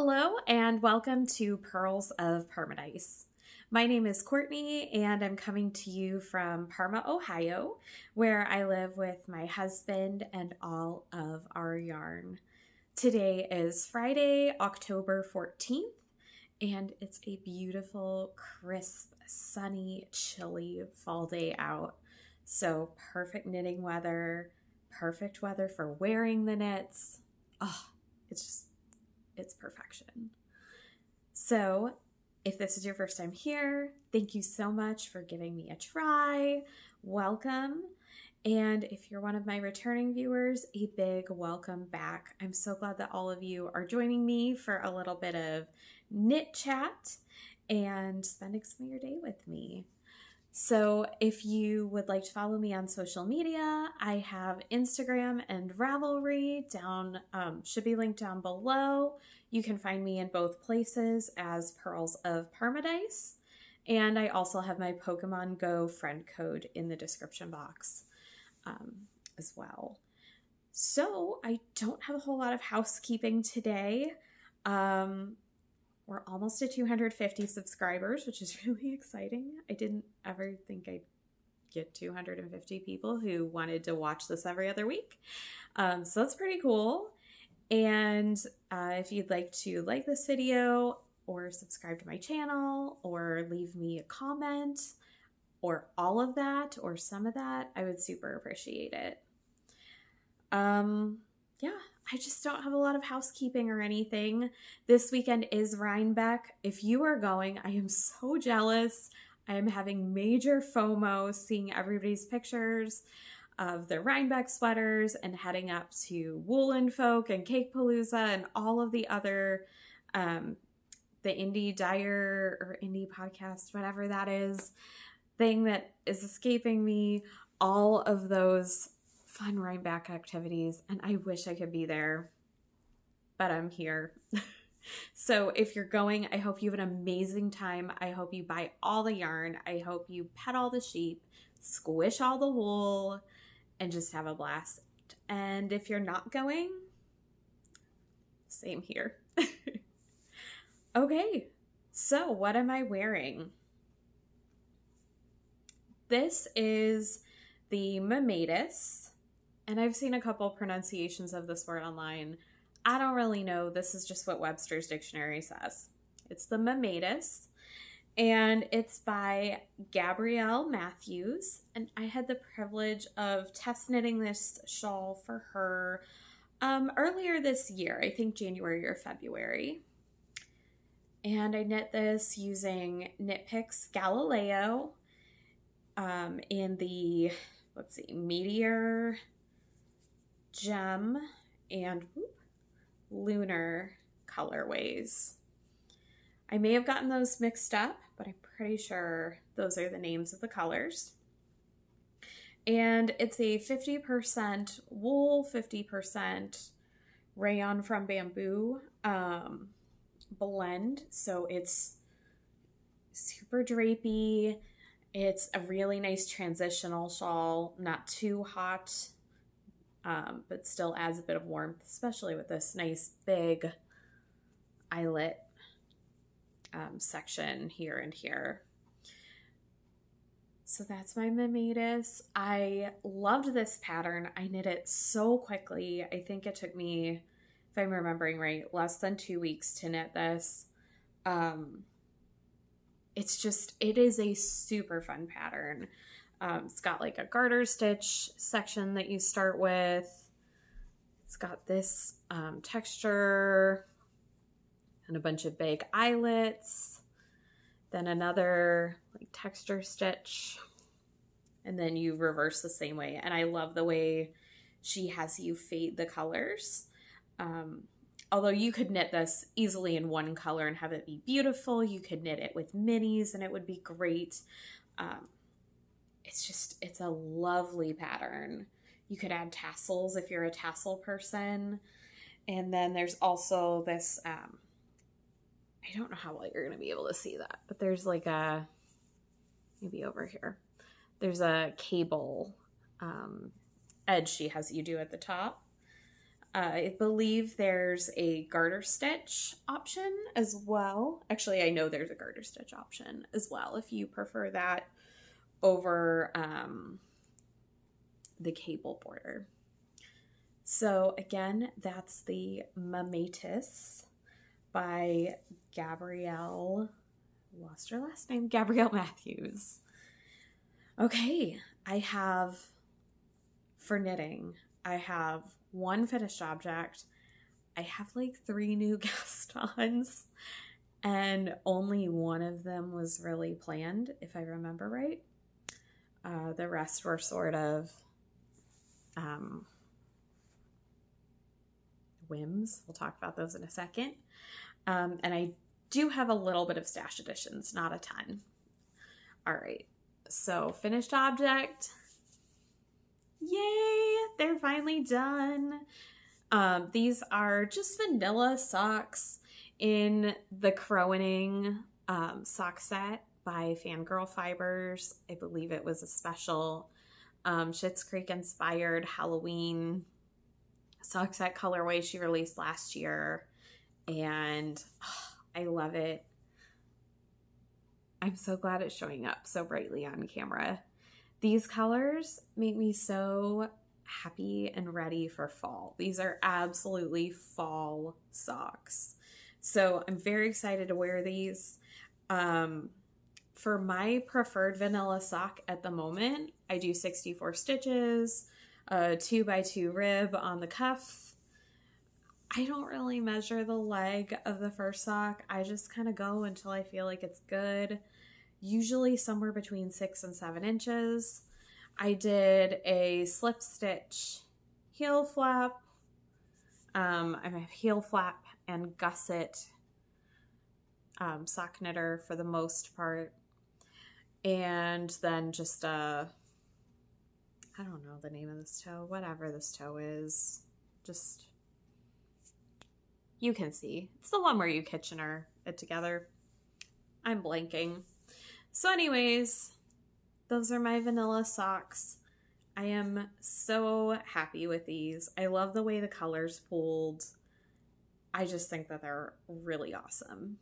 Hello and welcome to Pearls of Paradise. My name is Courtney and I'm coming to you from Parma, Ohio, where I live with my husband and all of our yarn. Today is Friday, October 14th, and it's a beautiful, crisp, sunny, chilly fall day out. So perfect knitting weather, perfect weather for wearing the knits. Oh, it's perfection. So if this is your first time here, thank you so much for giving me a try. Welcome. And if you're one of my returning viewers, a big welcome back. I'm so glad that all of you are joining me for a little bit of knit chat and spending some of your day with me. So if you would like to follow me on social media, I have Instagram and Ravelry down, should be linked down below. You can find me in both places as Pearls of Paradise. And I also have my Pokemon Go friend code in the description box as well. So I don't have a whole lot of housekeeping today. We're almost at 250 subscribers, which is really exciting. I didn't ever think I'd get 250 people who wanted to watch this every other week. So that's pretty cool. And if you'd like to like this video or subscribe to my channel or leave me a comment or all of that or some of that, I would super appreciate it. Yeah, I just don't have a lot of housekeeping or anything. This weekend is Rhinebeck. If you are going, I am so jealous. I am having major FOMO seeing everybody's pictures of their Rhinebeck sweaters and heading up to Woolen Folk and Cake Palooza and all of the other, the Indie Dyer or Indie Podcast, whatever that is, thing that is escaping me, all of those fun Rhinebeck activities, and I wish I could be there, but I'm here. So if you're going, I hope you have an amazing time. I hope you buy all the yarn. I hope you pet all the sheep, squish all the wool, and just have a blast. And if you're not going, same here. Okay, so what am I wearing? This is the Mammatus. And I've seen a couple pronunciations of this word online. I don't really know. This is just what Webster's dictionary says. It's the Mammatus, and it's by Gabrielle Matthews. And I had the privilege of test knitting this shawl for her earlier this year, I think January or February. And I knit this using Knit Picks Galileo in the, let's see, Meteor, Gem, and Lunar colorways. I may have gotten those mixed up, but I'm pretty sure those are the names of the colors. And it's a 50% wool, 50% rayon from bamboo blend. So it's super drapey. It's a really nice transitional shawl, not too hot, but still adds a bit of warmth, especially with this nice big eyelet section here and here. So that's my Mammatus. I loved this pattern. I knit it so quickly. I think it took me, if I'm remembering right, less than 2 weeks to knit this. It is a super fun pattern. It's got like a garter stitch section that you start with. It's got this texture and a bunch of big eyelets. Then another like texture stitch. And then you reverse the same way. And I love the way she has you fade the colors. Although you could knit this easily in one color and have it be beautiful. You could knit it with minis and it would be great. It's a lovely pattern. You could add tassels if you're a tassel person. And then there's also this, I don't know how well you're going to be able to see that, but there's like maybe over here, there's a cable edge she has you do at the top. I believe there's a garter stitch option as well. Actually, I know there's a garter stitch option as well if you prefer that over the cable border. So again, that's the Mometas by Gabrielle. Lost her last name, Gabrielle Matthews. Okay, I have, for knitting, I have one finished object. I have like 3 new Cast-Ons, and only one of them was really planned, if I remember right. The rest were sort of whims. We'll talk about those in a second. And I do have a little bit of stash additions, not a ton. All right, so finished object. Yay, they're finally done. These are just vanilla socks in the Crowening sock set by Fangirl Fibers. I believe it was a special Schitt's Creek inspired Halloween sock set colorway she released last year, and I love it. I'm so glad it's showing up so brightly on camera. These colors make me so happy and ready for fall. These are absolutely fall socks. So I'm very excited to wear these. For my preferred vanilla sock at the moment, I do 64 stitches, a 2x2 rib on the cuff. I don't really measure the leg of the first sock. I just kind of go until I feel like it's good. Usually somewhere between 6 and 7 inches. I did a slip stitch heel flap. I'm a heel flap and gusset sock knitter for the most part. And then just I don't know the name of this toe, whatever this toe is, just, you can see. It's the one where you Kitchener it together. I'm blanking. So anyways, those are my vanilla socks. I am so happy with these. I love the way the colors pulled. I just think that they're really awesome.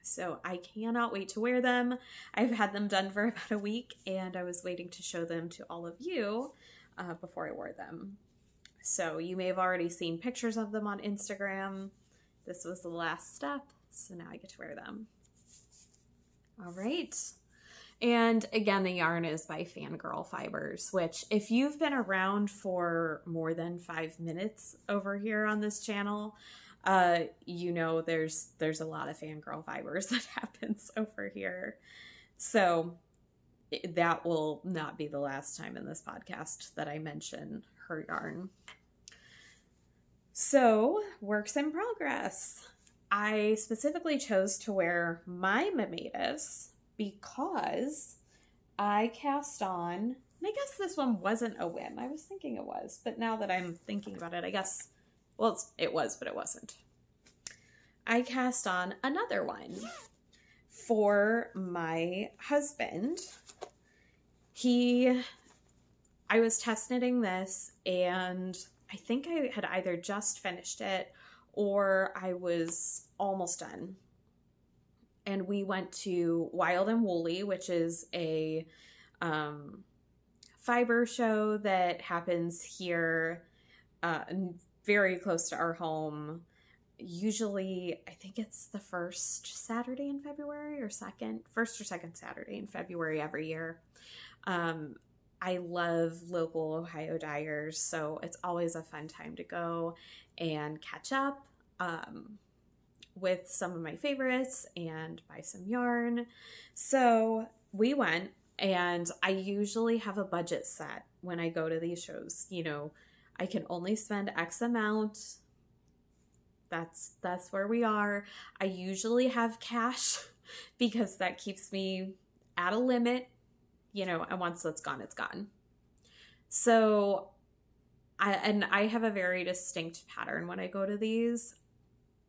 So I cannot wait to wear them. I've had them done for about a week, and I was waiting to show them to all of you before I wore them. So you may have already seen pictures of them on Instagram. This was the last step, so now I get to wear them. All right. And again, the yarn is by Fangirl Fibers, which if you've been around for more than 5 minutes over here on this channel, you know there's a lot of Fangirl Fibers that happens over here. So that will not be the last time in this podcast that I mention her yarn. So, works in progress. I specifically chose to wear my Mammatus because I cast on, and I guess this one wasn't a whim. I was thinking it was, but now that I'm thinking about it, I guess, well, it was, but it wasn't. I cast on another one for my husband. I was test knitting this, and I think I had either just finished it or I was almost done. And we went to Wild and Woolly, which is a fiber show that happens here very close to our home. Usually, I think it's the first Saturday in February or first or second Saturday in February every year. I love local Ohio dyers, so it's always a fun time to go and catch up with some of my favorites and buy some yarn. So we went, and I usually have a budget set when I go to these shows. You know, I can only spend X amount. That's where we are. I usually have cash because that keeps me at a limit, you know, and once it's gone, it's gone. So I have a very distinct pattern when I go to these.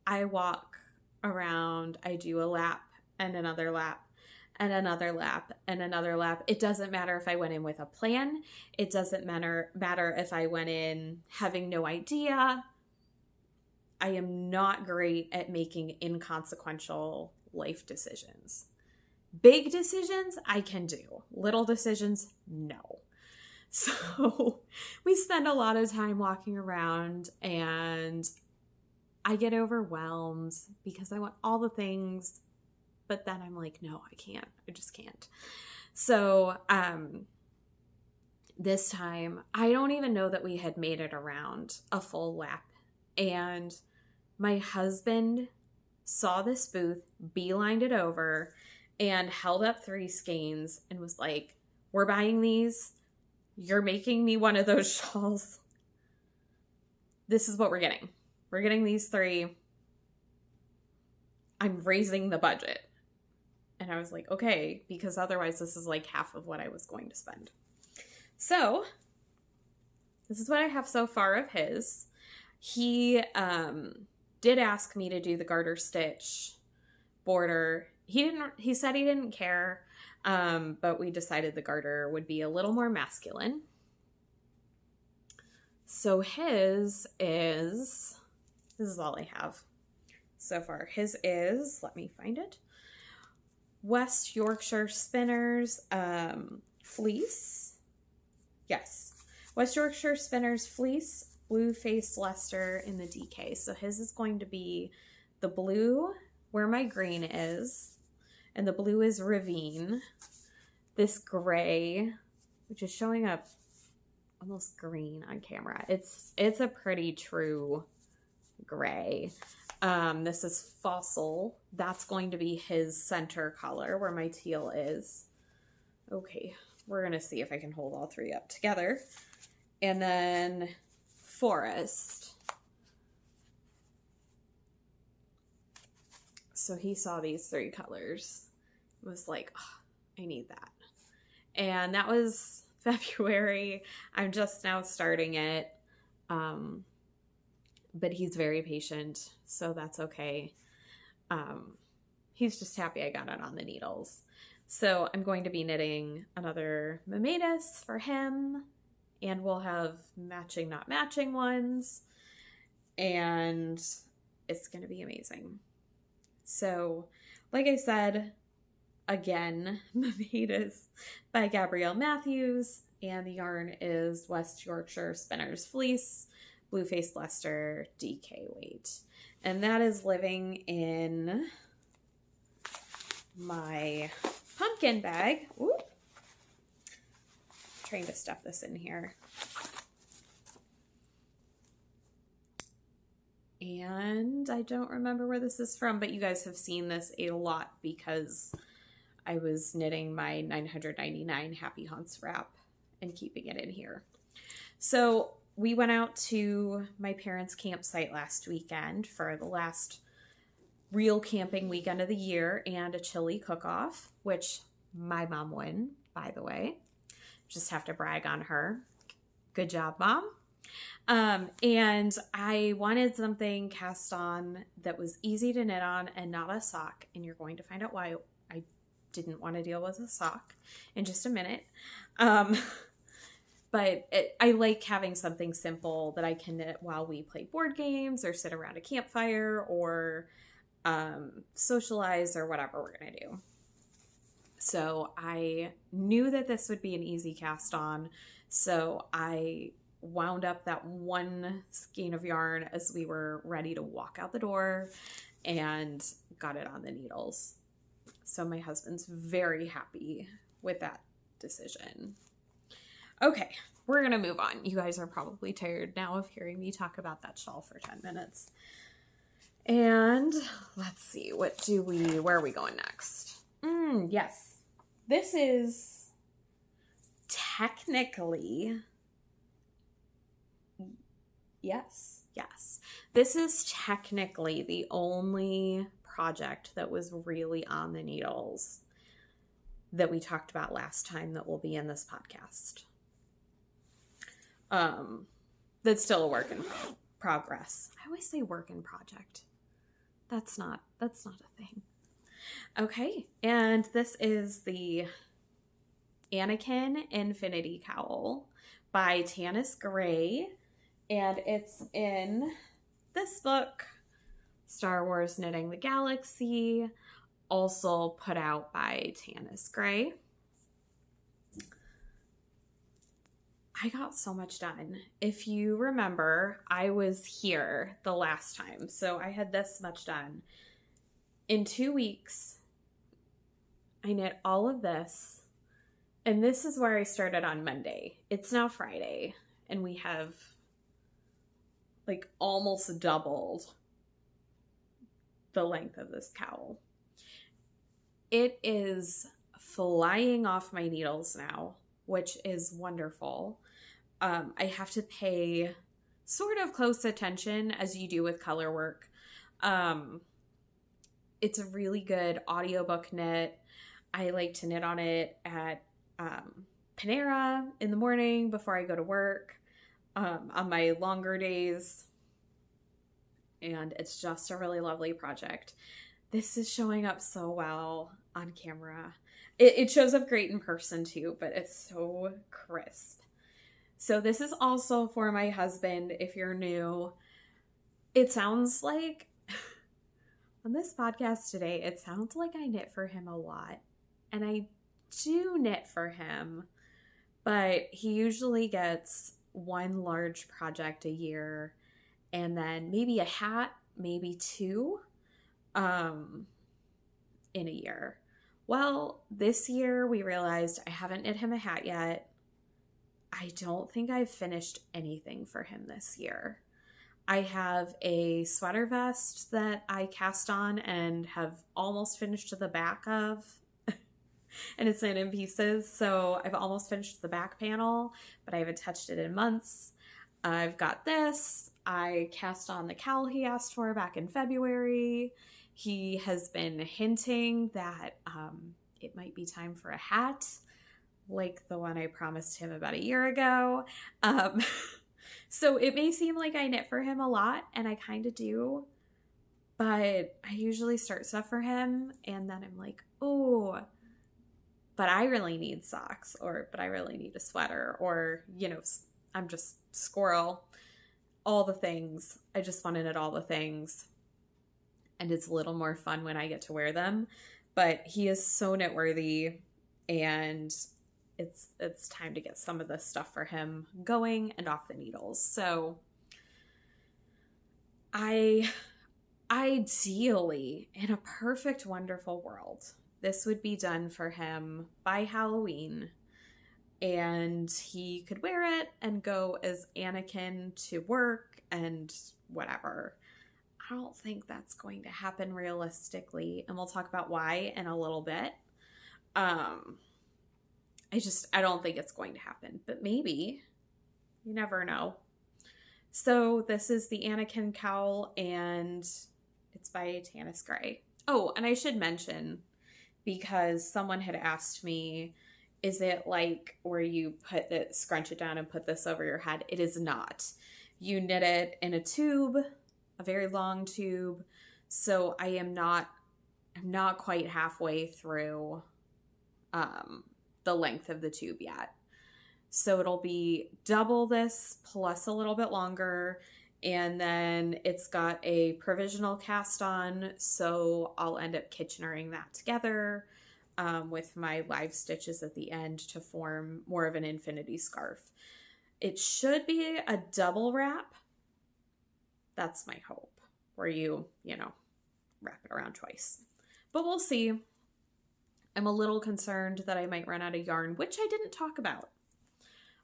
I walk around, I do a lap and another lap and another lap and another lap. It doesn't matter if I went in with a plan. It doesn't matter if I went in having no idea. I am not great at making inconsequential life decisions. Big decisions, I can do. Little decisions, no. So we spend a lot of time walking around and I get overwhelmed because I want all the things, but then I'm like, no, I can't. I just can't. So this time, I don't even know that we had made it around a full lap. And my husband saw this booth, beelined it over, and held up 3 skeins and was like, we're buying these. You're making me one of those shawls. This is what we're getting. We're getting these 3. I'm raising the budget. And I was like, okay, because otherwise this is like half of what I was going to spend. So this is what I have so far of his. He did ask me to do the garter stitch border. He said he didn't care, but we decided the garter would be a little more masculine. So this is all I have so far. His is, let me find it, West Yorkshire Spinners Fleece. Yes, West Yorkshire Spinners Fleece, blue-faced Leicester in the DK. So his is going to be the blue where my green is, and the blue is Ravine. This gray, which is showing up almost green on camera. It's a pretty true gray. This is Fossil. That's going to be his center color where my teal is. Okay, we're going to see if I can hold all 3 up together. And then Forest. So he saw these 3 colors. It was like, oh, I need that. And that was February. I'm just now starting it. But he's very patient, so that's okay. He's just happy I got it on the needles. So I'm going to be knitting another Mometas for him, and we'll have matching, not matching ones, and it's going to be amazing. So, like I said, again, Mometas by Gabrielle Matthews, and the yarn is West Yorkshire Spinners Fleece, blue-faced Leicester, DK weight. And that is living in my pumpkin bag. Ooh. I'm trying to stuff this in here. And I don't remember where this is from, but you guys have seen this a lot because I was knitting my 999 Happy Hunts wrap and keeping it in here. So we went out to my parents' campsite last weekend for the last real camping weekend of the year and a chili cook-off, which my mom won, by the way. Just have to brag on her. Good job, Mom. And I wanted something cast on that was easy to knit on and not a sock. And you're going to find out why I didn't want to deal with a sock in just a minute. But I like having something simple that I can knit while we play board games or sit around a campfire or socialize or whatever we're going to do. So I knew that this would be an easy cast on. So I wound up that 1 skein of yarn as we were ready to walk out the door and got it on the needles. So my husband's very happy with that decision. Okay, we're going to move on. You guys are probably tired now of hearing me talk about that shawl for 10 minutes. And let's see, where are we going next? Yes, this is technically, yes. This is technically the only project that was really on the needles that we talked about last time that will be in this podcast. That's still a work in progress. I always say work in project. That's not a thing. Okay, and this is the Anakin Infinity Cowl by Tanis Gray, and it's in this book, Star Wars Knitting the Galaxy, also put out by Tanis Gray. I got so much done. If you remember, I was here the last time, so I had this much done. In 2 weeks, I knit all of this, and this is where I started on Monday. It's now Friday, and we have like almost doubled the length of this cowl. It is flying off my needles now, which is wonderful. I have to pay sort of close attention as you do with color work. It's a really good audiobook knit. I like to knit on it at Panera in the morning before I go to work, on my longer days. And it's just a really lovely project. This is showing up so well on camera. It shows up great in person too, but it's so crisp. So this is also for my husband, if you're new. It sounds like, on this podcast today, it sounds like I knit for him a lot. And I do knit for him, but he usually gets one large project a year and then maybe a hat, maybe two in a year. Well, this year we realized I haven't knit him a hat yet. I don't think I've finished anything for him this year. I have a sweater vest that I cast on and have almost finished to the back of, and it's in pieces. So I've almost finished the back panel, but I haven't touched it in months. I've got this. I cast on the cowl he asked for back in February. He has been hinting that it might be time for a hat, like the one I promised him about a year ago. So it may seem like I knit for him a lot, and I kind of do, but I usually start stuff for him, and then I'm like, oh, but I really need socks, or but I really need a sweater, or, you know, I'm just squirrel, all the things. I just want to knit all the things, and it's a little more fun when I get to wear them, but he is so knit worthy, and it's time to get some of this stuff for him going and off the needles. So ideally, in a perfect, wonderful world, this would be done for him by Halloween, and he could wear it and go as Anakin to work and whatever. I don't think that's going to happen realistically, and we'll talk about why in a little bit. I don't think it's going to happen, but maybe. You never know. So this is the Anakin cowl, and it's by Tanis Gray. Oh, and I should mention, because someone had asked me, is it like where you put it, scrunch it down and put this over your head? It is not. You knit it in a tube, a very long tube. So I'm not quite halfway through the length of the tube yet. So it'll be double this plus a little bit longer. And then it's got a provisional cast on. So I'll end up Kitchenering that together with my live stitches at the end to form more of an infinity scarf. It should be a double wrap. That's my hope, where you wrap it around twice. But we'll see. I'm a little concerned that I might run out of yarn, which I didn't talk about.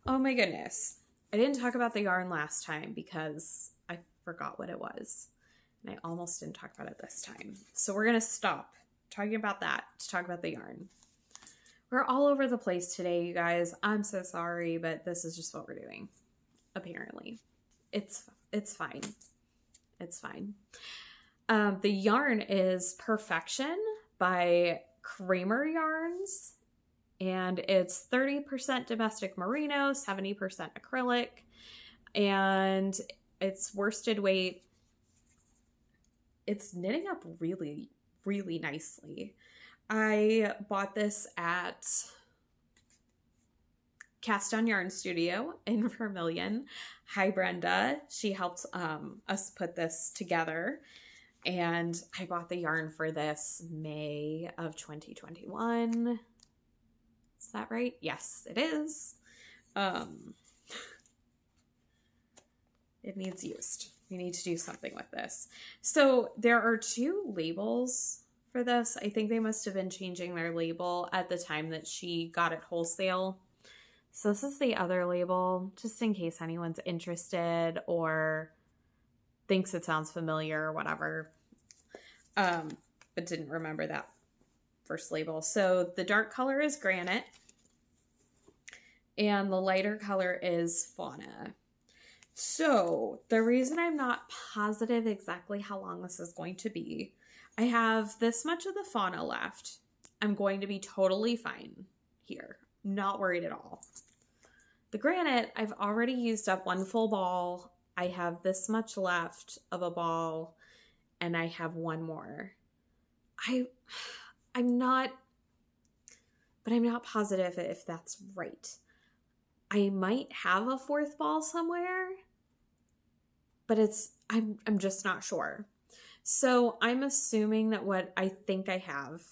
Oh my goodness. I didn't talk about the yarn last time because I forgot what it was. And I almost didn't talk about it this time. So we're going to stop talking about that to talk about the yarn. We're all over the place today, you guys. I'm so sorry, but this is just what we're doing. Apparently. It's fine. It's fine. The yarn is Perfection by Kramer Yarns, and it's 30% domestic merino, 70% acrylic, and it's worsted weight. It's knitting up really, really nicely. I bought this at Cast-On Yarn Studio in Vermilion. Hi, Brenda. She helped us put this together. And I bought the yarn for this May of 2021. Is that right? Yes, it is. It needs used. We need to do something with this. So there are 2 labels for this. I think they must have been changing their label at the time that she got it wholesale. So this is the other label, just in case anyone's interested or thinks it sounds familiar or whatever, but didn't remember that first label. So the dark color is Granite, and the lighter color is Fauna. So the reason I'm not positive exactly how long this is going to be, I have this much of the Fauna left. I'm going to be totally fine here. Not worried at all. The Granite, I've already used up 1 full ball. I have this much left of a ball, and I have 1 more. I'm not positive if that's right. I might have a 4th ball somewhere, but I'm just not sure. So I'm assuming that what I think I have,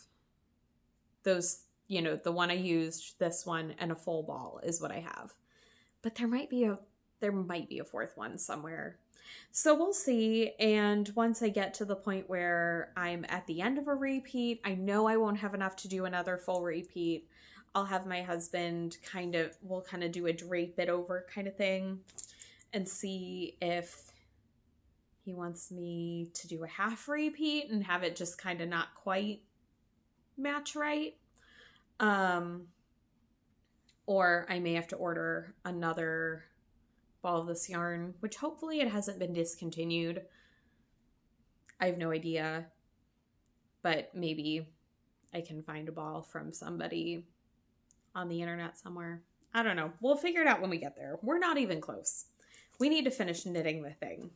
those, the one I used, this one, and a full ball is what I have. But there might be a 4th one somewhere. So we'll see. And once I get to the point where I'm at the end of a repeat, I know I won't have enough to do another full repeat. I'll have my husband we'll do a drape it over kind of thing and see if he wants me to do a half repeat and have it just kind of not quite match right. Or I may have to order another ball of this yarn, which hopefully it hasn't been discontinued. I have no idea, but maybe I can find a ball from somebody on the internet somewhere. I don't know. We'll figure it out when we get there. We're not even close. We need to finish knitting the thing.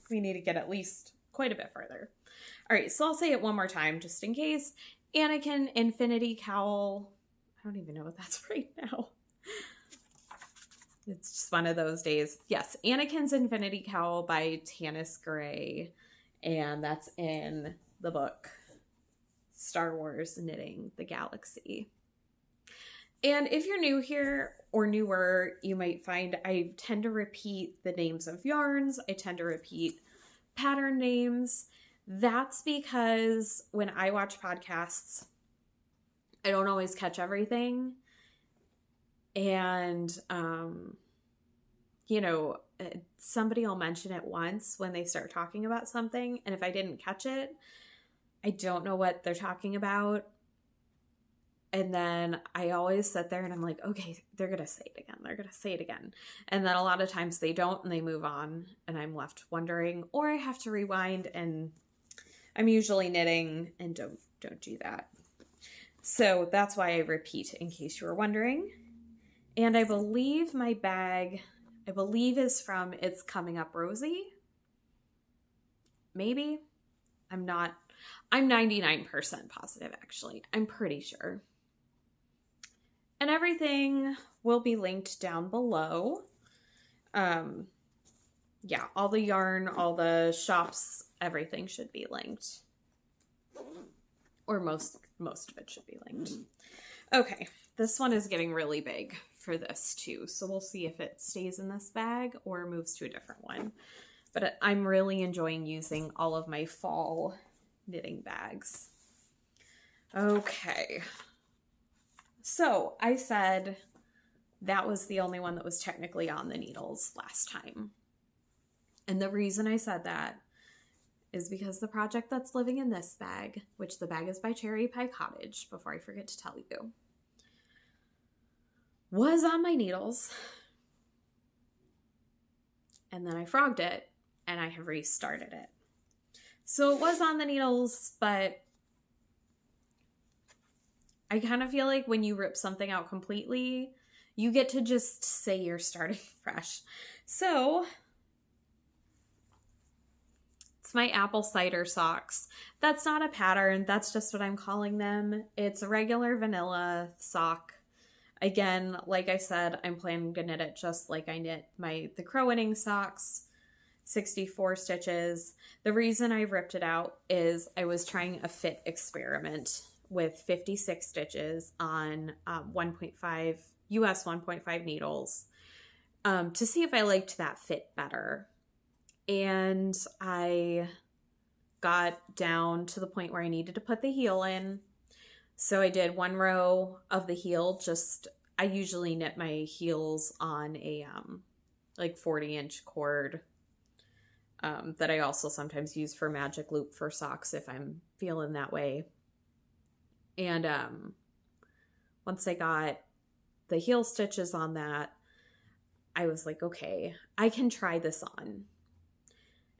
We need to get at least quite a bit further. All right, so I'll say it one more time just in case. Anakin Infinity Cowl. I don't even know what that's right now. It's just one of those days. Yes, Anakin's Infinity Cowl by Tanis Gray. And that's in the book Star Wars Knitting the Galaxy. And if you're new here or newer, you might find I tend to repeat the names of yarns. I tend to repeat pattern names. That's because when I watch podcasts, I don't always catch everything. And, somebody will mention it once when they start talking about something. And if I didn't catch it, I don't know what they're talking about. And then I always sit there and I'm like, okay, they're going to say it again. They're going to say it again. And then a lot of times they don't and they move on and I'm left wondering, or I have to rewind, and I'm usually knitting and don't do that. So that's why I repeat in case you were wondering. And I believe my bag, is from It's Coming Up Rosie. Maybe. I'm 99% positive actually. I'm pretty sure. And everything will be linked down below. Yeah, all the yarn, all the shops, everything should be linked. Or most of it should be linked. Okay, this one is getting really big for this too. So we'll see if it stays in this bag or moves to a different one. But I'm really enjoying using all of my fall knitting bags. Okay. So I said that was the only one that was technically on the needles last time. And the reason I said that is because the project that's living in this bag, which the bag is by Cherry Pie Cottage, before I forget to tell you, was on my needles. And then I frogged it and I have restarted it. So it was on the needles, but I kind of feel like when you rip something out completely, you get to just say you're starting fresh. So it's my apple cider socks. That's not a pattern. That's just what I'm calling them. It's a regular vanilla sock. Again, like I said, I'm planning to knit it just like I knit the Crowening socks, 64 stitches. The reason I ripped it out is I was trying a fit experiment with 56 stitches on 1.5 US 1.5 needles to see if I liked that fit better. And I got down to the point where I needed to put the heel in. So I did one row of the heel. I usually knit my heels on a like 40-inch cord that I also sometimes use for magic loop for socks if I'm feeling that way. And once I got the heel stitches on that, I was like, okay, I can try this on.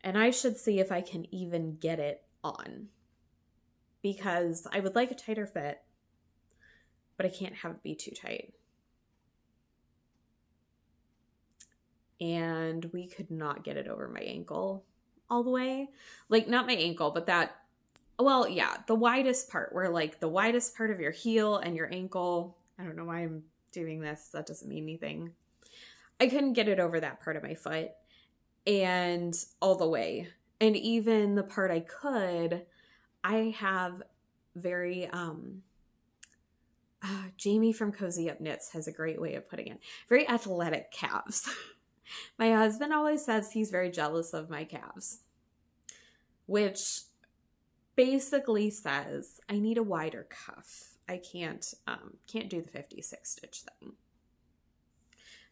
And I should see if I can even get it on. Because I would like a tighter fit, but I can't have it be too tight. And we could not get it over my ankle all the way. Like, not my ankle, but the widest part, where like the widest part of your heel and your ankle. I don't know why I'm doing this. That doesn't mean anything. I couldn't get it over that part of my foot and all the way. And even the part I could, I have very, Jamie from Cozy Up Knits has a great way of putting it. Very athletic calves. My husband always says he's very jealous of my calves, which basically says I need a wider cuff. I can't do the 56 stitch thing.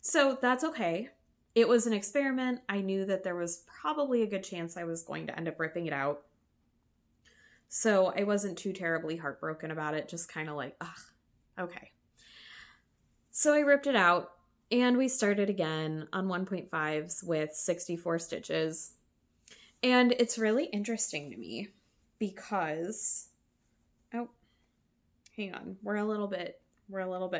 So that's okay. It was an experiment. I knew that there was probably a good chance I was going to end up ripping it out. So I wasn't too terribly heartbroken about it. Just kind of like, okay. So I ripped it out and we started again on 1.5s with 64 stitches. And it's really interesting to me because, hang on, we're a little bit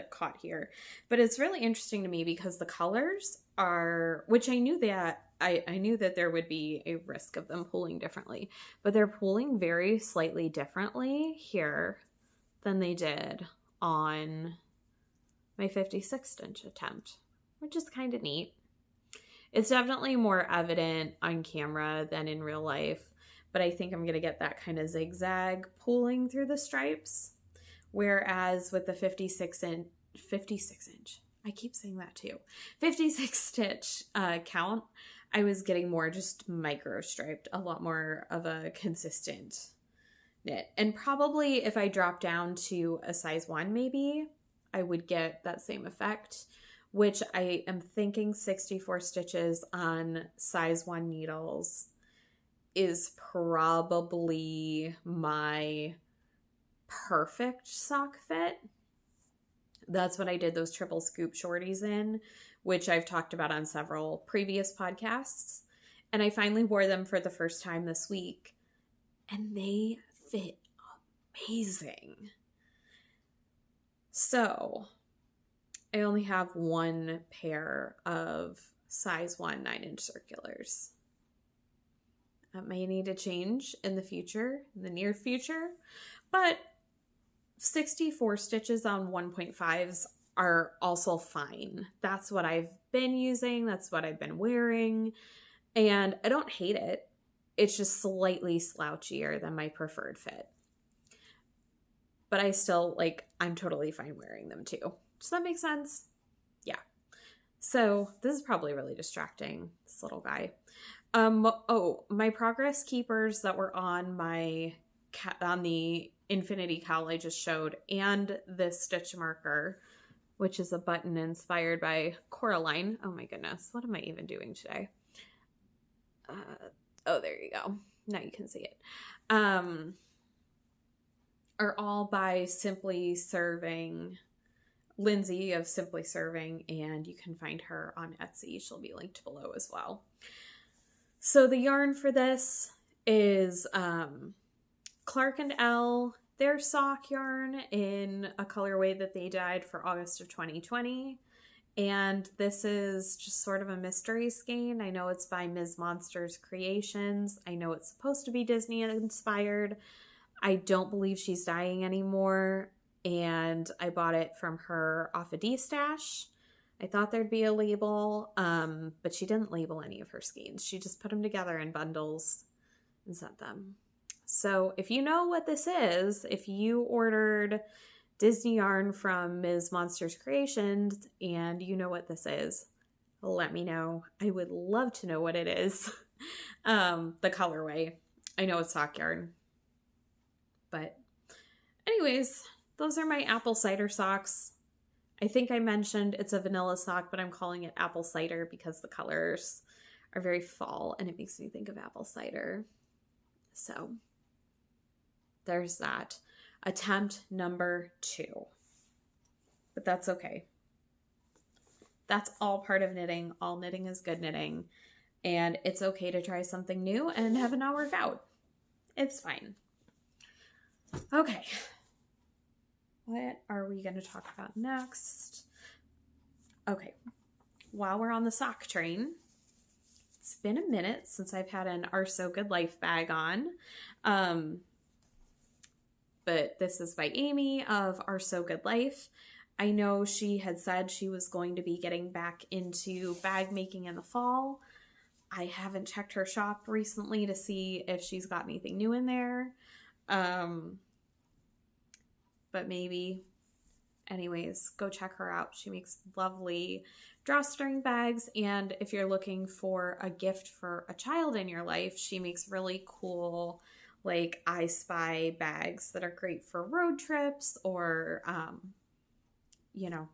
caught here, but it's really interesting to me because the colors are, which I knew that I knew that there would be a risk of them pulling differently, but they're pulling very slightly differently here than they did on my 56 stitch attempt, which is kind of neat. It's definitely more evident on camera than in real life, but I think I'm going to get that kind of zigzag pulling through the stripes. Whereas with the 56 inch, I keep saying that too, 56 stitch count, I was getting more just micro striped, a lot more of a consistent knit. And probably if I drop down to a size 1, maybe I would get that same effect, which I am thinking 64 stitches on size 1 needles is probably my perfect sock fit. That's what I did those triple scoop shorties in, which I've talked about on several previous podcasts. And I finally wore them for the first time this week, and they fit amazing. So I only have one pair of size 1 9-inch circulars. That may need to change in the future, in the near future, but 64 stitches on 1.5s are also fine. That's what I've been using. That's what I've been wearing. And I don't hate it. It's just slightly slouchier than my preferred fit. But I still, I'm totally fine wearing them too. Does that make sense? Yeah. So this is probably really distracting, this little guy. My progress keepers that were on the Infinity Cowl I just showed, and this stitch marker, which is a button inspired by Coraline. Oh my goodness, what am I even doing today? There you go. Now you can see it. Are all by Simply Serving, Lindsay of Simply Serving, and you can find her on Etsy. She'll be linked below as well. So the yarn for this is Clark and Elle, their sock yarn in a colorway that they dyed for August of 2020. And this is just sort of a mystery skein. I know it's by Ms. Monsters Creations. I know it's supposed to be Disney inspired. I don't believe she's dyeing anymore. and I bought it from her off a D-stash. I thought there'd be a label, but she didn't label any of her skeins. She just put them together in bundles and sent them. So if you know what this is, if you ordered Disney yarn from Ms. Monsters Creations and you know what this is, let me know. I would love to know what it is. The colorway. I know it's sock yarn. But anyways, those are my apple cider socks. I think I mentioned it's a vanilla sock, but I'm calling it apple cider because the colors are very fall and it makes me think of apple cider. So there's that. Attempt number 2. But that's okay. That's all part of knitting. All knitting is good knitting. And it's okay to try something new and have it not work out. It's fine. Okay. What are we going to talk about next? Okay. While we're on the sock train, it's been a minute since I've had an Are So Good Life bag on. But this is by Amy of Are So Good Life. I know she had said she was going to be getting back into bag making in the fall. I haven't checked her shop recently to see if she's got anything new in there. But maybe. Anyways, go check her out. She makes lovely drawstring bags. And if you're looking for a gift for a child in your life, she makes really cool, like, I Spy bags that are great for road trips or, you know,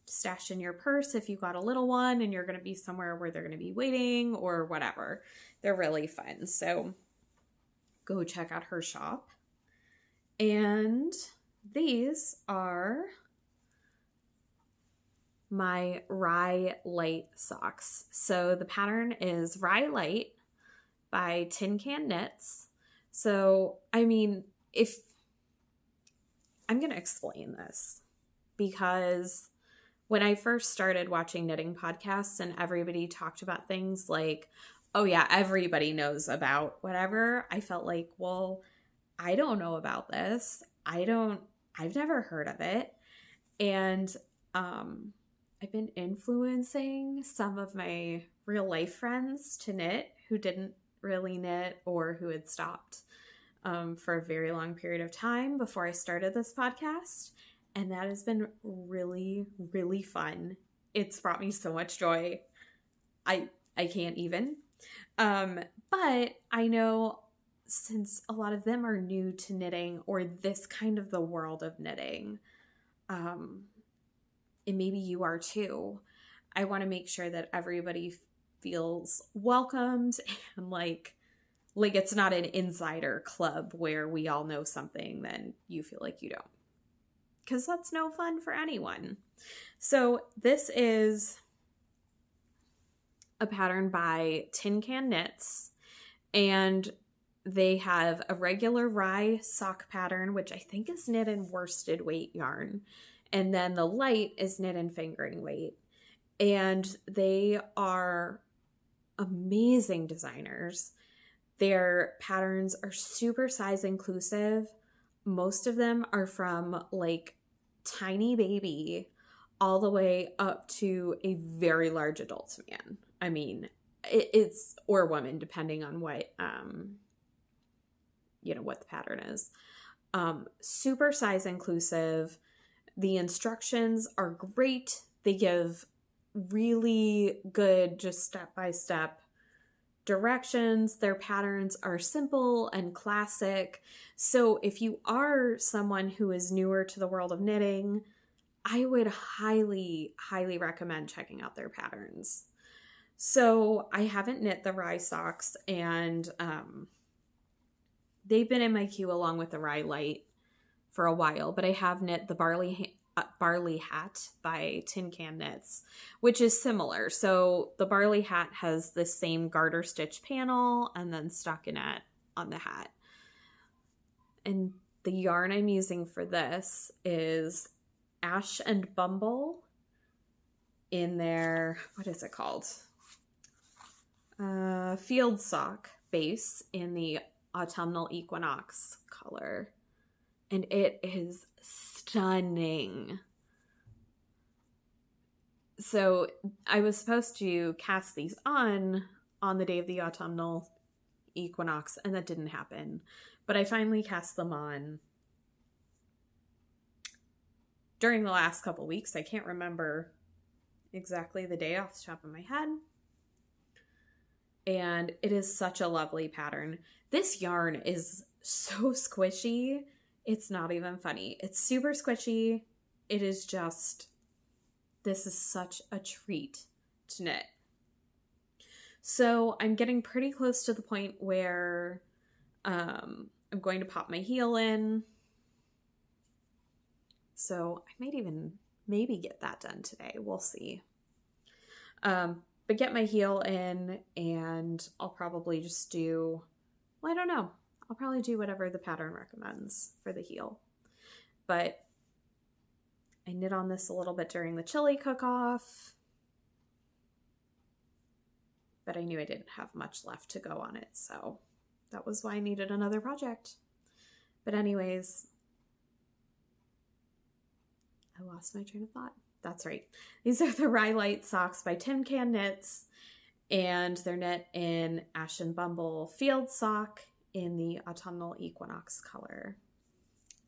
stash in your purse if you got a little one and you're going to be somewhere where they're going to be waiting or whatever. They're really fun. So go check out her shop. And these are my Rye Light socks. So the pattern is Rye Light by Tin Can Knits. So, I mean, if I'm going to explain this because when I first started watching knitting podcasts and everybody talked about things like, oh yeah, everybody knows about whatever, I felt like, well, I don't know about this. I've never heard of it. And I've been influencing some of my real life friends to knit who didn't really knit or who had stopped for a very long period of time before I started this podcast. And that has been really, really fun. It's brought me so much joy. I can't even. But I know since a lot of them are new to knitting or this kind of the world of knitting, and maybe you are too, I want to make sure that everybody feels welcomed and like it's not an insider club where we all know something, then you feel like you don't. Because that's no fun for anyone. So this is a pattern by Tin Can Knits, and they have a regular rye sock pattern, which I think is knit in worsted weight yarn, and then the light is knit in fingering weight. And they are amazing designers. Their patterns are super size inclusive. Most of them are from like tiny baby all the way up to a very large adult man. I mean, it's, or woman, depending on what, what the pattern is. Super size inclusive. The instructions are great. They give really good, just step-by-step directions. Their patterns are simple and classic. So if you are someone who is newer to the world of knitting, I would highly, highly recommend checking out their patterns. So I haven't knit the Rye socks, and they've been in my queue along with the Rye Light for a while, but I have knit the Barley Hat by Tin Can Knits, which is similar. So the Barley Hat has the same garter stitch panel and then stockinette on the hat. And the yarn I'm using for this is Ash and Bumble in their, what is it called? Field Sock base in the Autumnal Equinox color. and it is stunning. So I was supposed to cast these on the day of the autumnal equinox, and that didn't happen. But I finally cast them on during the last couple weeks. I can't remember exactly the day off the top of my head. And it is such a lovely pattern. This yarn is so squishy. It's not even funny. It's super squishy. It is just, this is such a treat to knit. So I'm getting pretty close to the point where I'm going to pop my heel in. So I might even maybe get that done today. We'll see. But get my heel in, and I'll probably just do, well, I don't know. I'll probably do whatever the pattern recommends for the heel. But I knit on this a little bit during the chili cook-off, but I knew I didn't have much left to go on it, so that was why I needed another project. But anyways, I lost my train of thought. That's right. These are the Rye Light socks by Tin Can Knits, and they're knit in Ashen Bumble Field Sock in the Autumnal Equinox color.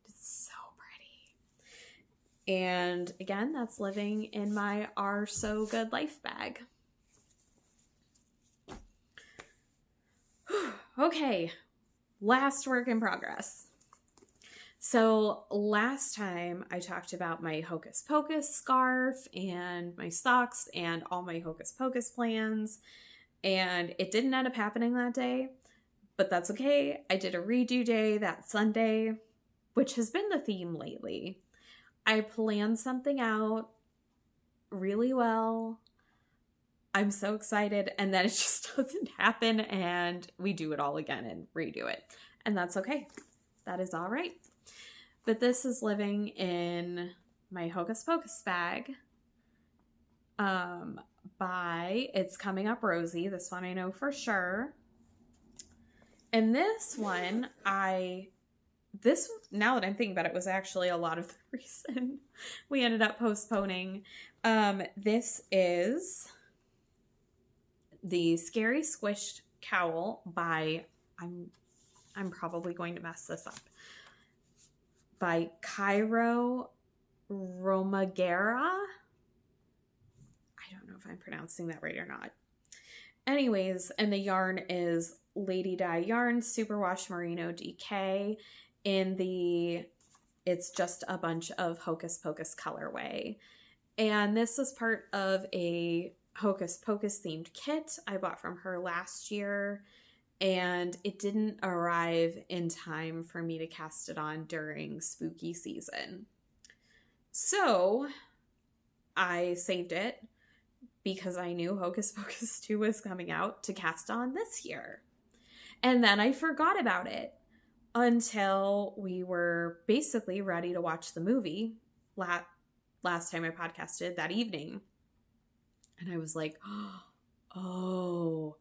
It's so pretty. And again, that's living in my Are So Good Life bag. Okay, last work in progress. So last time I talked about my Hocus Pocus scarf and my socks and all my Hocus Pocus plans, and it didn't end up happening that day, but that's okay. I did a redo day that Sunday, which has been the theme lately. I planned something out really well. I'm so excited, and then it just doesn't happen, and we do it all again and redo it, and that's okay. That is all right. But this is living in my Hocus Pocus bag by It's Coming Up Rosie. This one I know for sure. And this one, now that I'm thinking about it, was actually a lot of the reason we ended up postponing. This is the Scary Squish Cowl by, I'm probably going to mess this up, by Cairo Romaguera. I don't know if I'm pronouncing that right or not. Anyways, and the yarn is Lady Dye Yarn Superwash Merino DK in the It's Just a Bunch of Hocus Pocus colorway. And this is part of a Hocus Pocus themed kit I bought from her last year, and it didn't arrive in time for me to cast it on during spooky season. So I saved it because I knew Hocus Pocus 2 was coming out to cast on this year. And then I forgot about it until we were basically ready to watch the movie last time I podcasted that evening. And I was like, oh,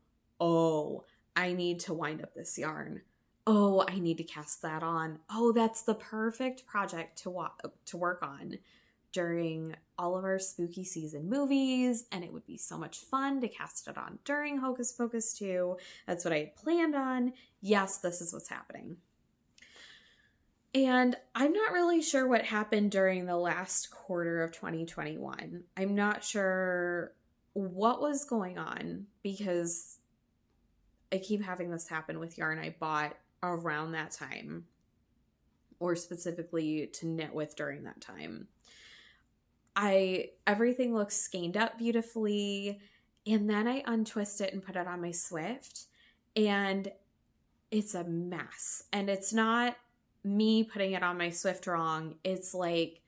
I need to wind up this yarn. Oh, I need to cast that on. Oh, that's the perfect project to work on during all of our spooky season movies, and it would be so much fun to cast it on during Hocus Pocus 2. That's what I had planned on. Yes, this is what's happening. And I'm not really sure what happened during the last quarter of 2021. I'm not sure what was going on, because I keep having this happen with yarn I bought around that time, or specifically to knit with during that time. Everything looks skeined up beautifully, and then I untwist it and put it on my Swift, and it's a mess. And it's not me putting it on my Swift wrong. It's like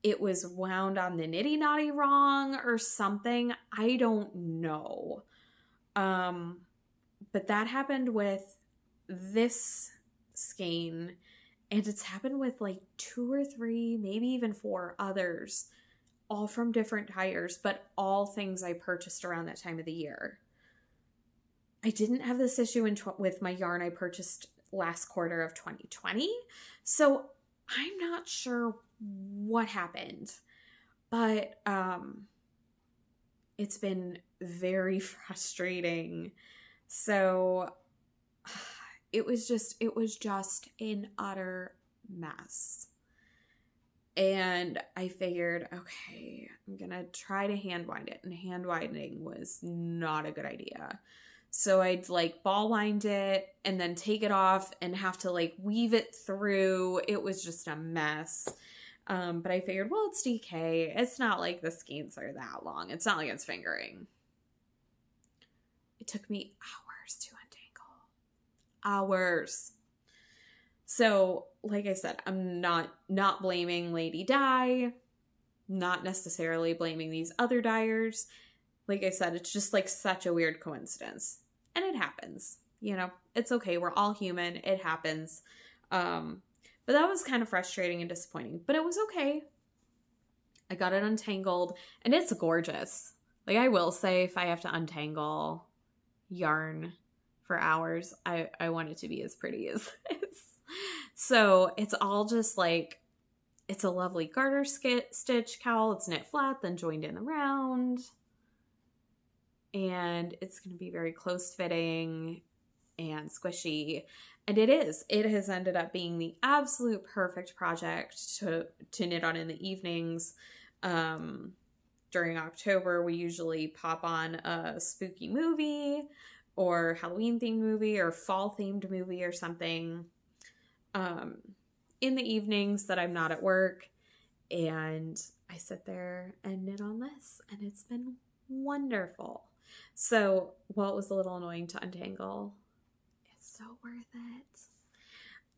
it was wound on the nitty knotty wrong or something. I don't know. But that happened with this skein, and it's happened with like 2 or 3, maybe even 4 others, all from different dyers, but all things I purchased around that time of the year. I didn't have this issue with my yarn I purchased last quarter of 2020, so I'm not sure what happened, but it's been very frustrating. So it was just an utter mess. And I figured, okay, I'm going to try to hand wind it. And hand winding was not a good idea. So I'd like ball wind it and then take it off and have to like weave it through. It was just a mess. But I figured, well, it's DK. It's not like the skeins are that long. It's not like it's fingering. It took me hours to untangle. Hours. So, like I said, I'm not blaming Lady Dye. Not necessarily blaming these other dyers. Like I said, it's just like such a weird coincidence. And it happens. You know, it's okay. We're all human. It happens. But that was kind of frustrating and disappointing. But it was okay. I got it untangled. And it's gorgeous. Like I will say, if I have to untangle yarn for hours, I want it to be as pretty as this. So it's all just like, it's a lovely garter stitch cowl. It's knit flat, then joined in around. And it's going to be very close fitting and squishy. And it is. It has ended up being the absolute perfect project to knit on in the evenings. During October, we usually pop on a spooky movie or Halloween themed movie or fall themed movie or something in the evenings that I'm not at work. And I sit there and knit on this, and it's been wonderful. So while it was a little annoying to untangle, it's so worth it.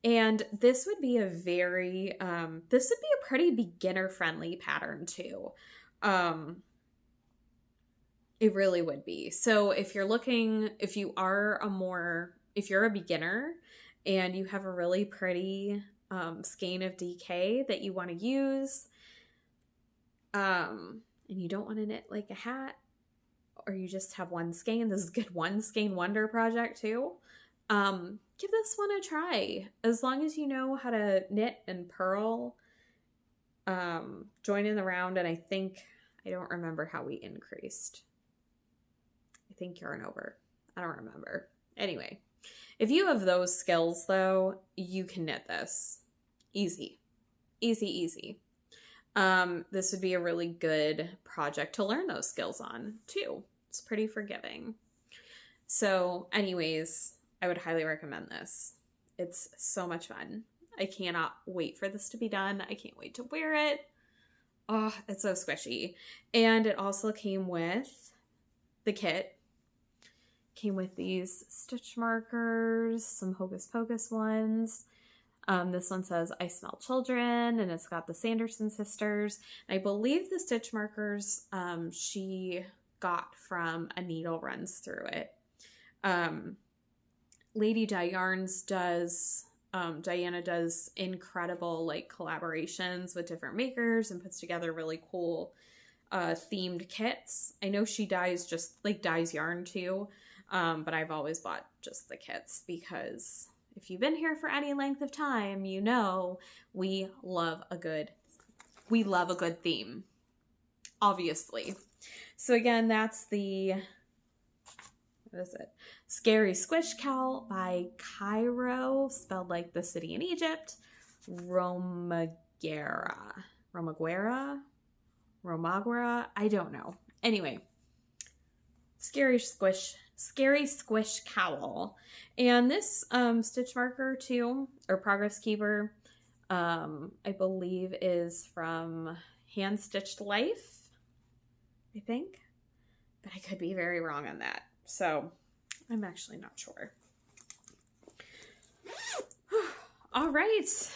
And this would be a very, this would be a pretty beginner friendly pattern too. It really would be. So if you're looking, if you're a beginner and you have a really pretty skein of DK that you want to use, and you don't want to knit like a hat, or you just have one skein, this is a good one skein wonder project too. Give this one a try. As long as you know how to knit and purl, join in the round, and I don't remember how we increased. I think yarn over. I don't remember. Anyway, if you have those skills though, you can knit this. Easy. Easy, easy. This would be a really good project to learn those skills on too. It's pretty forgiving. So anyways, I would highly recommend this. It's so much fun. I cannot wait for this to be done. I can't wait to wear it. Oh, it's so squishy. And it also came with the kit. Came with these stitch markers, some Hocus Pocus ones. This one says, I smell children, and it's got the Sanderson sisters. I believe the stitch markers she got from A Needle Runs Through It. Lady Dye Yarns does, Diana does incredible like collaborations with different makers and puts together really cool themed kits. I know she dyes yarn too, but I've always bought just the kits because if you've been here for any length of time, you know we love a good theme, obviously. So again, that's the, what is it? Scary Squish Cowl by Cairo, spelled like the city in Egypt. Romaguera, I don't know. Anyway, Scary Squish Cowl. And this stitch marker too, or progress keeper, I believe is from Hand Stitched Life, I think. But I could be very wrong on that. So I'm actually not sure. All right.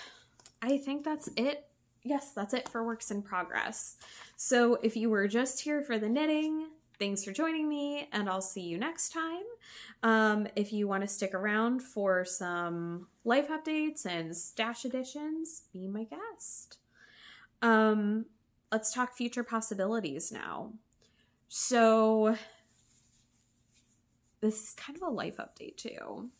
I think that's it. Yes, that's it for works in progress. So if you were just here for the knitting, thanks for joining me, and I'll see you next time. If you want to stick around for some life updates and stash additions, be my guest. Let's talk future possibilities now. So this is kind of a life update too.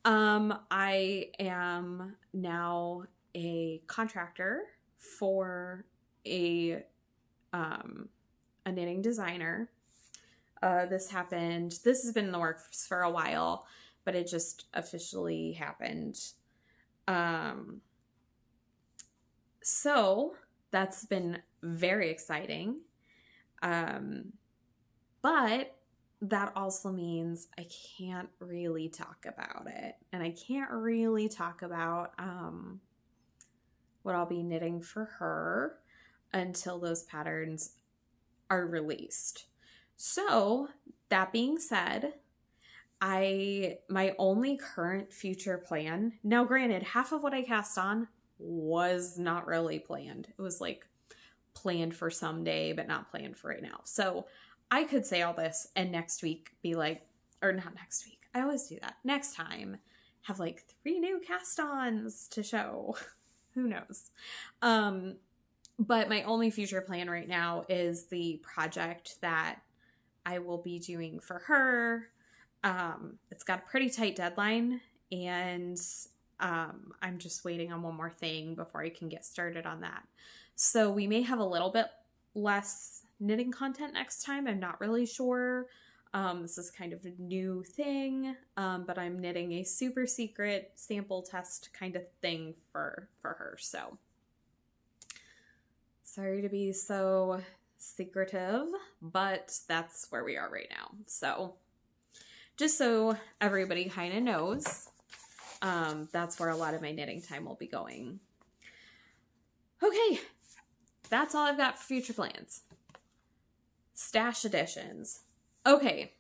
I am now a contractor for a knitting designer. This has been in the works for a while, but it just officially happened. So that's been very exciting. But that also means I can't really talk about it. And I can't really talk about what I'll be knitting for her until those patterns are released. So that being said, my only current future plan, now granted, half of what I cast on was not really planned. It was like planned for someday, but not planned for right now. So I could say all this and next week be like, or not next week, I always do that. Next time, have like 3 new cast-ons to show. Who knows? But my only future plan right now is the project that I will be doing for her. It's got a pretty tight deadline, and I'm just waiting on one more thing before I can get started on that. So we may have a little bit less knitting content next time. I'm not really sure. This is kind of a new thing, but I'm knitting a super secret sample test kind of thing for her. So sorry to be so secretive, but that's where we are right now. So just so everybody kind of knows, that's where a lot of my knitting time will be going. Okay, that's all I've got for future plans. Stash additions. Okay,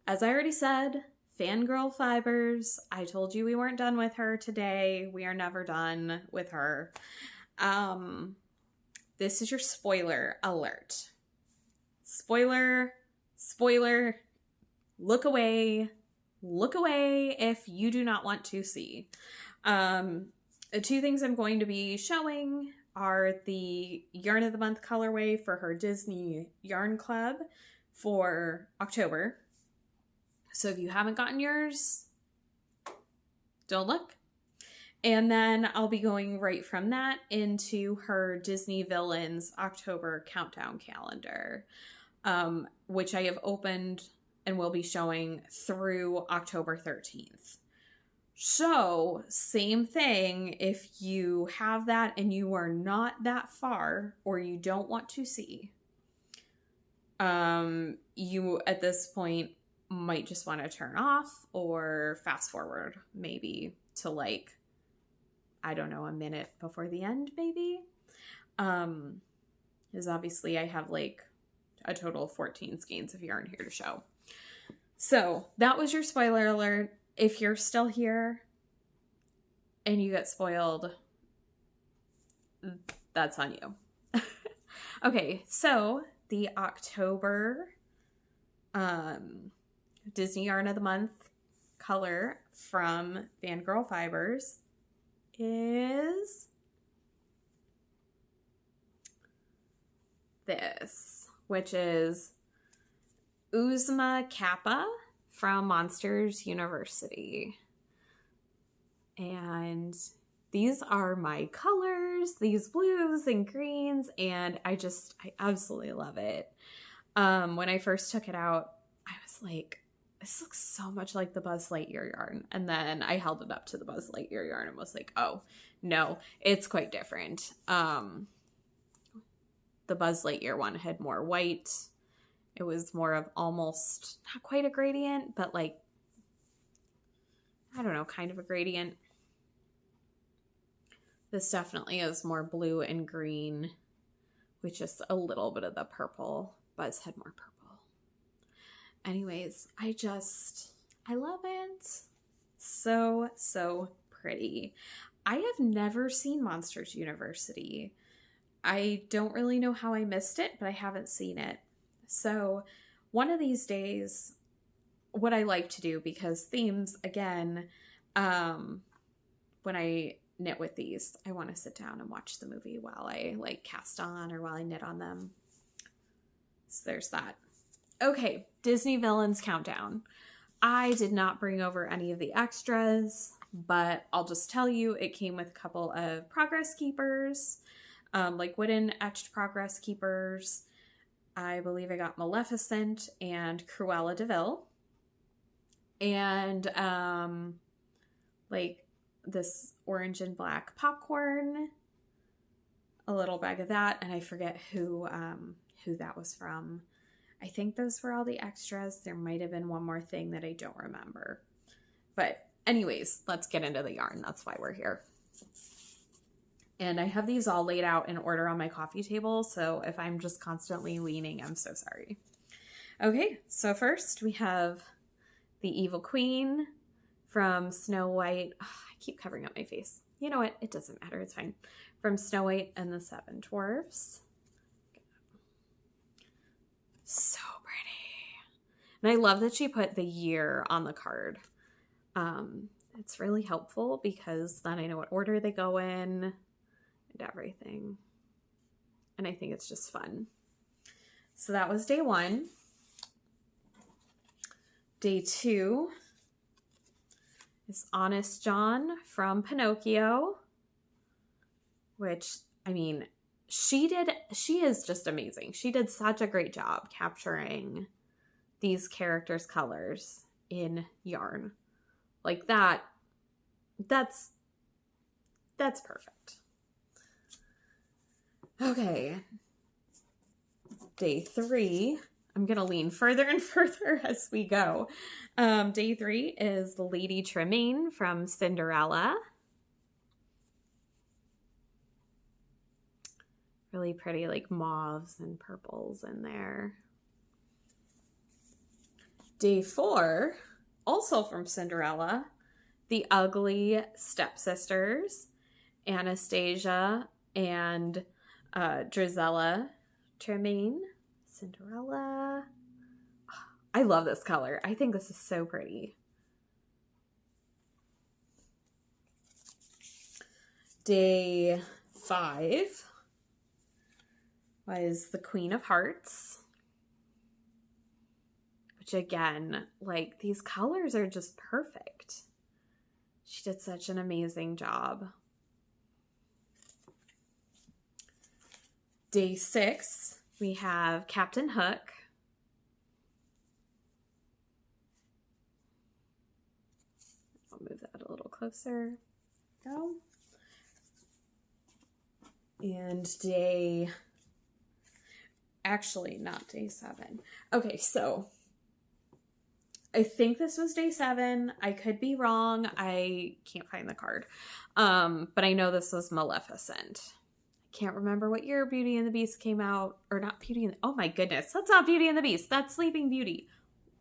as I already said, Fangirl Fibers, I told you we weren't done with her today. We are never done with her. This is your spoiler alert. Spoiler, look away if you do not want to see. The 2 things I'm going to be showing are the Yarn of the Month colorway for her Disney Yarn Club for October. So if you haven't gotten yours, don't look. And then I'll be going right from that into her Disney Villains October countdown calendar, which I have opened and will be showing through October 13th. So, same thing, if you have that and you are not that far or you don't want to see, you at this point might just want to turn off or fast forward maybe to like, I don't know, a minute before the end maybe. Because obviously I have like a total of 14 skeins of yarn here to show. So that was your spoiler alert. If you're still here and you get spoiled, that's on you. Okay, so the October Disney Yarn of the Month color from Fangirl Fibers is this, which is Uzma Kappa from Monsters University. And these are my colors, these blues and greens, and I absolutely love it. When I first took it out, I was like, this looks so much like the Buzz Lightyear yarn. And then I held it up to the Buzz Lightyear yarn and was like, oh, no, it's quite different. The Buzz Lightyear one had more white. It was more of almost, not quite a gradient, but like, I don't know, kind of a gradient. This definitely is more blue and green with just a little bit of the purple. Buzz had more purple. Anyways, I love it. So, so pretty. I have never seen Monsters University. I don't really know how I missed it, but I haven't seen it. So one of these days, what I like to do, because themes, again, when I knit with these, I want to sit down and watch the movie while I like cast on or while I knit on them. So there's that. Okay, Disney Villains Countdown. I did not bring over any of the extras. but I'll just tell you, it came with a couple of progress keepers, like wooden etched progress keepers. I believe I got Maleficent and Cruella de Vil. And like this orange and black popcorn, a little bag of that, and I forget who that was from. I think those were all the extras. There might have been one more thing that I don't remember. But anyways, let's get into the yarn. That's why we're here. And I have these all laid out in order on my coffee table, so if I'm just constantly leaning, I'm so sorry. Okay, so first we have the Evil Queen from Snow White. Oh, I keep covering up my face. You know what? It doesn't matter. It's fine. From Snow White and the Seven Dwarfs. So pretty. And I love that she put the year on the card. It's really helpful because then I know what order they go in and everything. And I think it's just fun. So that was day 1. Day 2 is Honest John from Pinocchio, which, I mean, she is just amazing. She did such a great job capturing these characters' colors in yarn. Like that's perfect. Okay. Day 3, I'm going to lean further and further as we go. Day 3 is Lady Tremaine from Cinderella. Really pretty, like mauves and purples in there. Day 4, also from Cinderella, the Ugly Stepsisters, Anastasia and Drizella Tremaine. Cinderella. I love this color. I think this is so pretty. Day 5 was the Queen of Hearts, which again, like, these colors are just perfect. She did such an amazing job. Day 6, we have Captain Hook. I'll move that a little closer. Go. And actually not day 7. Okay, so I think this was day 7. I could be wrong. I can't find the card. But I know this was Maleficent. I can't remember what year Beauty and the Beast came out. Or not Beauty and oh my goodness. That's not Beauty and the Beast. That's Sleeping Beauty.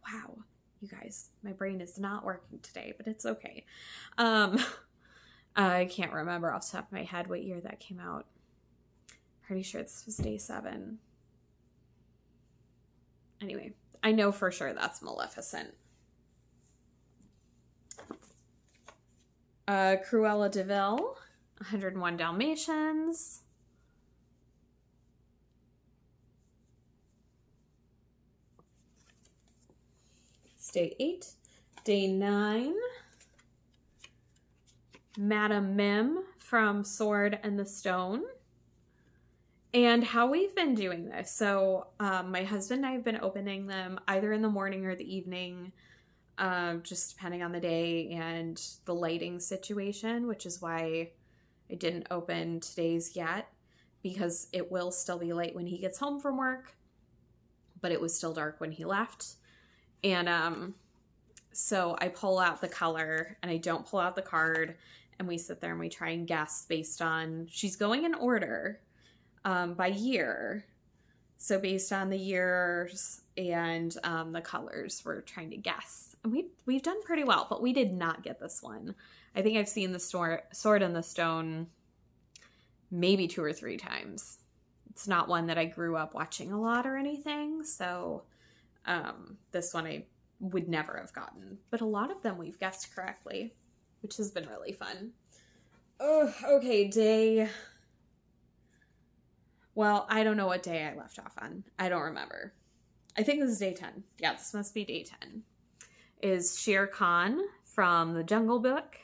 Wow. You guys, my brain is not working today, but it's okay. I can't remember off the top of my head what year that came out. Pretty sure this was day 7. Anyway, I know for sure that's Maleficent. Cruella de Vil, 101 Dalmatians. It's day 8. Day 9, Madame Mim from Sword and the Stone. And how we've been doing this. So my husband and I have been opening them either in the morning or the evening, just depending on the day and the lighting situation, which is why I didn't open today's yet, because it will still be light when he gets home from work, but it was still dark when he left. And so I pull out the color and I don't pull out the card, and we sit there and we try and guess based on, she's going in order. By year. So based on the years and the colors, we're trying to guess. And we've done pretty well, but we did not get this one. I think I've seen the Sword and the Stone maybe 2 or 3 times. It's not one that I grew up watching a lot or anything. So this one I would never have gotten. But a lot of them we've guessed correctly, which has been really fun. Oh, okay, well, I don't know what day I left off on. I don't remember. I think this is day 10. Yeah, this must be day 10. Is Shere Khan from The Jungle Book.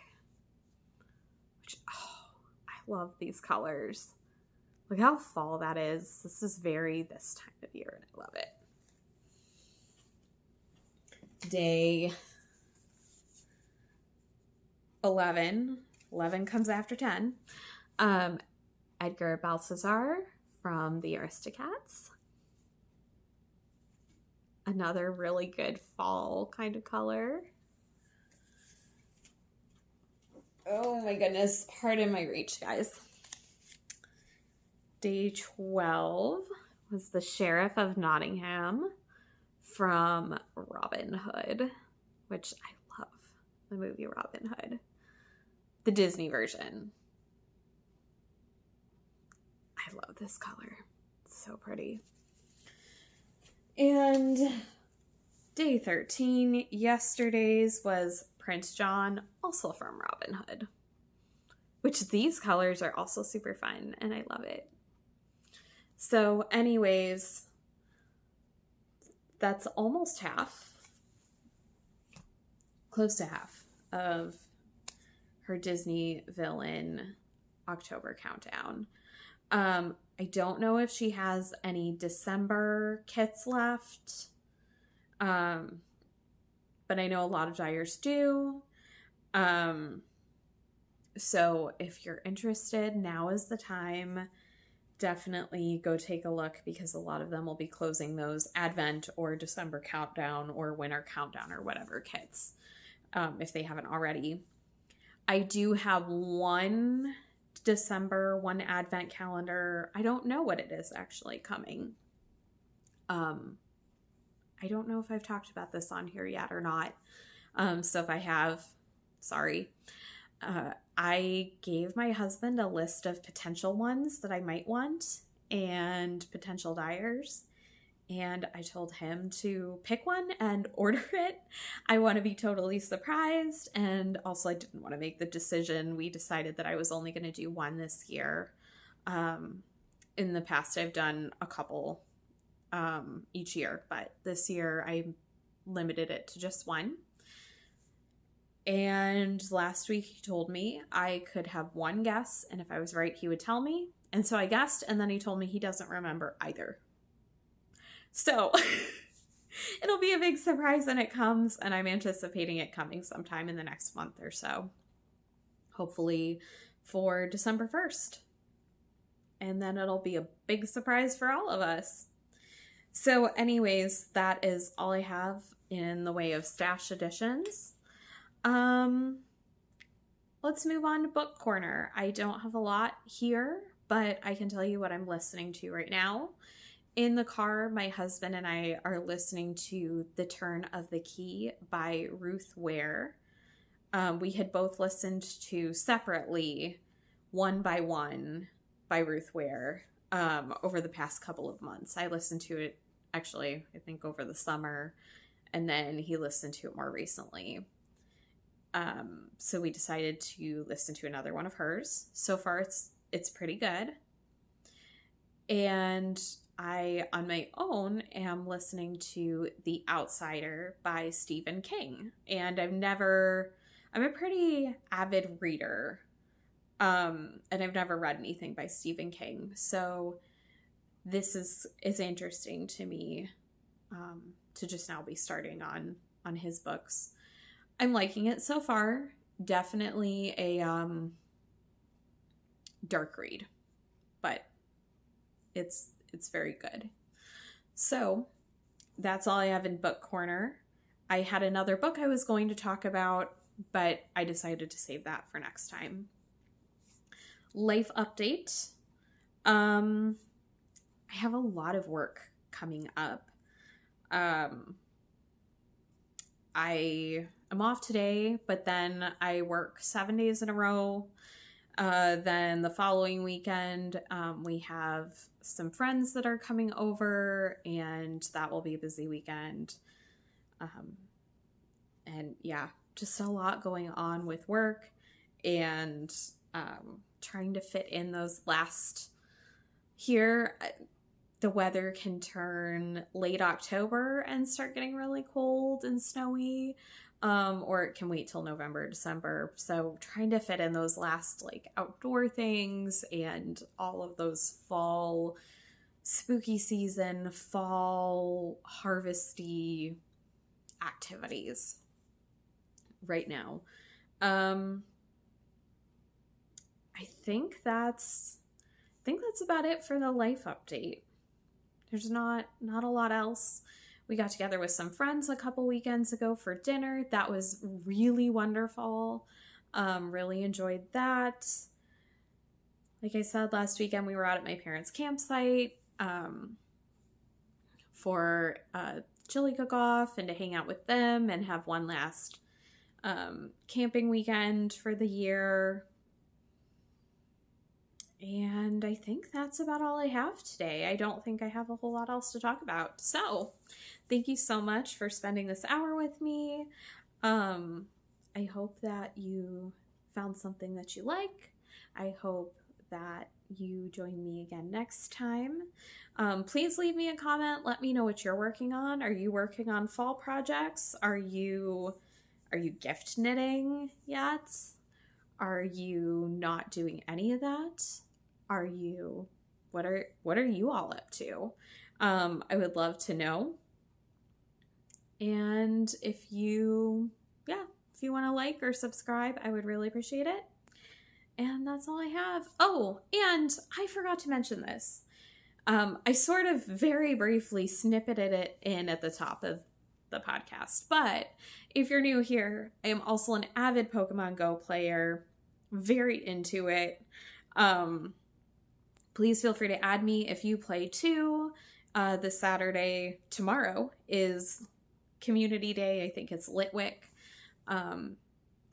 Oh, I love these colors. Look how fall that is. This is very this time of year, and I love it. Day 11. 11 comes after 10. Edgar Balthazar from the Aristocats. Another really good fall kind of color. Oh my goodness. Pardon my reach, guys. Day 12 was the Sheriff of Nottingham from Robin Hood, which I love the movie Robin Hood. The Disney version. I love this color. It's so pretty. And day 13, yesterday's was Prince John, also from Robin Hood, which these colors are also super fun, and I love it. So anyways, that's almost half, close to half of her Disney villain October countdown. I don't know if she has any December kits left, but I know a lot of dyers do. So if you're interested, now is the time. Definitely go take a look, because a lot of them will be closing those Advent or December countdown or winter countdown or whatever kits, if they haven't already. I do have one December, one Advent calendar. I don't know what it is actually coming. I don't know if I've talked about this on here yet or not. So if I have, sorry. I gave my husband a list of potential ones that I might want and potential dyers. And I told him to pick one and order it. I want to be totally surprised. And also I didn't want to make the decision. We decided that I was only going to do one this year. In the past, I've done a couple each year, but this year I limited it to just one. And last week he told me I could have one guess, and if I was right, he would tell me. And so I guessed, and then he told me he doesn't remember either. So it'll be a big surprise when it comes, and I'm anticipating it coming sometime in the next month or so. Hopefully for December 1st. And then it'll be a big surprise for all of us. So anyways, that is all I have in the way of stash additions. Let's move on to book corner. I don't have a lot here, but I can tell you what I'm listening to right now. In the car, my husband and I are listening to The Turn of the Key by Ruth Ware. We had both listened to separately One by One by Ruth Ware over the past couple of months. I listened to it actually, I think over the summer, and then he listened to it more recently. So we decided to listen to another one of hers. So far it's pretty good. And I, on my own, am listening to The Outsider by Stephen King. And I'm a pretty avid reader. And I've never read anything by Stephen King. So this is interesting to me, to just now be starting on his books. I'm liking it so far. Definitely a dark read, but it's very good. So that's all I have in book corner. I had another book I was going to talk about, but I decided to save that for next time. Life update. I have a lot of work coming up. I am off today, but then I work 7 days in a row. Then the following weekend, we have some friends that are coming over, and that will be a busy weekend. And yeah, just a lot going on with work and trying to fit in those last here. The weather can turn late October and start getting really cold and snowy. or it can wait till November, December. So trying to fit in those last like outdoor things and all of those fall spooky season, fall harvesty activities right now. I think that's about it for the life update. There's not a lot else. We got together with some friends a couple weekends ago for dinner. That was really wonderful. Really enjoyed that. Like I said, last weekend we were out at my parents' campsite for a chili cook-off and to hang out with them and have one last camping weekend for the year. And I think that's about all I have today. I don't think I have a whole lot else to talk about. So thank you so much for spending this hour with me. I hope that you found something that you like. I hope that you join me again next time. Please leave me a comment. Let me know what you're working on. Are you working on fall projects? Are you gift knitting yet? Are you not doing any of that? What are you all up to? I would love to know. And if you want to like or subscribe, I would really appreciate it. And that's all I have. Oh, and I forgot to mention this. I sort of very briefly snippeted it in at the top of the podcast, but if you're new here, I am also an avid Pokemon Go player, very into it. Please feel free to add me if you play too. This Saturday, tomorrow, is Community Day. I think it's Litwick.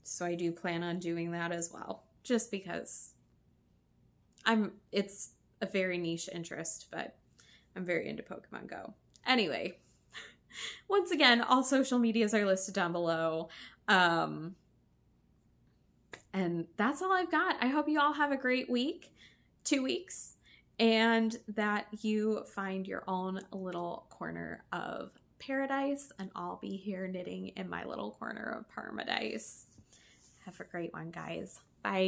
So I do plan on doing that as well, just because it's a very niche interest, but I'm very into Pokemon Go. Anyway, once again, all social medias are listed down below. And that's all I've got. I hope you all have a great week, 2 weeks, and that you find your own little corner of paradise, and I'll be here knitting in my little corner of paradise. Have a great one, guys. Bye.